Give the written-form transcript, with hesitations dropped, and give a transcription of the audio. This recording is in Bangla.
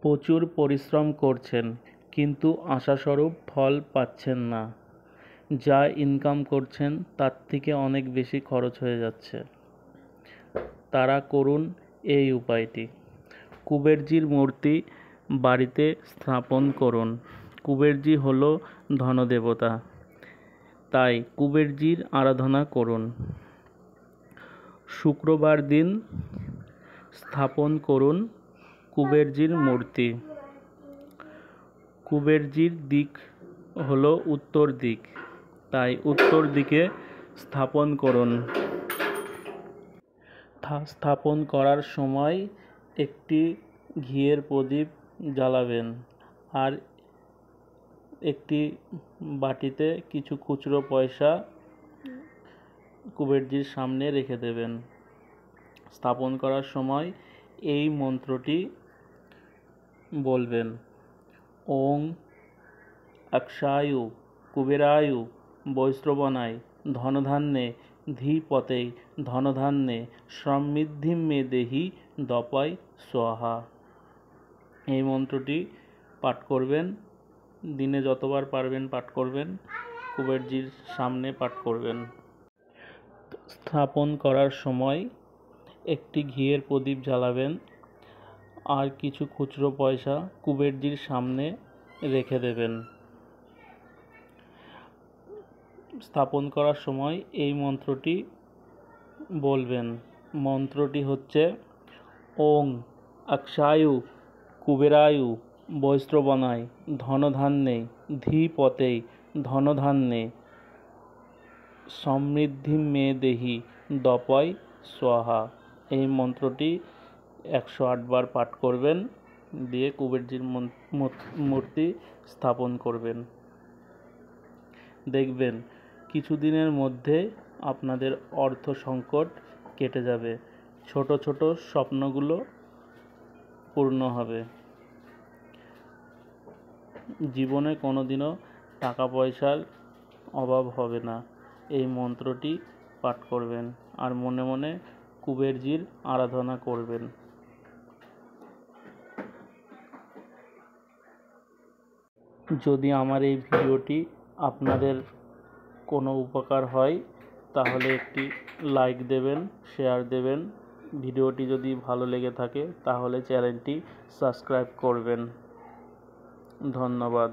প্রচুর পরিশ্রম করছেন কিন্তু আশাস্বরূপ ফল পাচ্ছেন না। যা ইনকাম করছেন তার থেকে অনেক বেশি খরচ হয়ে যাচ্ছে। তারা করুন এই উপায়টি। কুবেরজির মূর্তি বাড়িতে স্থাপন করুন। কুবেরজি হল ধনদেবতা, তাই কুবেরজির আরাধনা করুন। শুক্রবার দিন স্থাপন করুন কুবেরজির মূর্তি। কুবেরজির দিক হল উত্তর দিক, তাই উত্তর দিকে স্থাপন করুন। স্থাপন করার সময় একটি ঘিয়ের প্রদীপ জ্বালাবেন আর একটি বাটিতে কিছু খুচরো পয়সা কুবেরজির সামনে রেখে দেবেন। স্থাপন করার সময় এই মন্ত্রটি বলবেন, ওং অক্ষায়ু কুবেরায়ু বৈশ্রবণায় ধনধান্যে ধীপতে ধনধান্যে সমৃদ্ধিম মে দেহি দপায় স্বাহা। এই মন্ত্রটি পাঠ করবেন, দিনে যতবার পারবেন পাঠ করবেন, কুবেরজির সামনে পাঠ করবেন। স্থাপন করার সময় একটি ঘিয়ের প্রদীপ জ্বালাবেন আর কিছু খুচরো পয়সা কুবেরজির সামনে রেখে দেবেন। স্থাপন করার সময় এই মন্ত্রটি বলবেন। মন্ত্রটি হচ্ছে, ওং অক্ষায়ু কুবেরায়ু বৈশ্রবণায় ধনধান্যে ধীপতে ধনধান্যে সমৃদ্ধিম মে দেহি দপায় স্বাহা। এই মন্ত্রটি 108 বার পাঠ করবেন, দিয়ে কুবেরজির মূর্তি স্থাপন করবেন। দেখবেন কিছুদিনের মধ্যে আপনাদের অর্থ সংকট কেটে যাবে, ছোট ছোট স্বপ্নগুলো পূর্ণ হবে। জীবনে কোনোদিনও টাকা পয়সার অভাব হবে না। এই মন্ত্রটি পাঠ করবেন আর মনে মনে কুবেরজির আরাধনা করবেন। যদি আমার এই ভিডিওটি আপনাদের কোনো উপকার হয় তাহলে একটি লাইক দেবেন, শেয়ার দেবেন। ভিডিওটি যদি ভালো লেগে থাকে তাহলে চ্যানেলটি সাবস্ক্রাইব করবেন। ধন্যবাদ।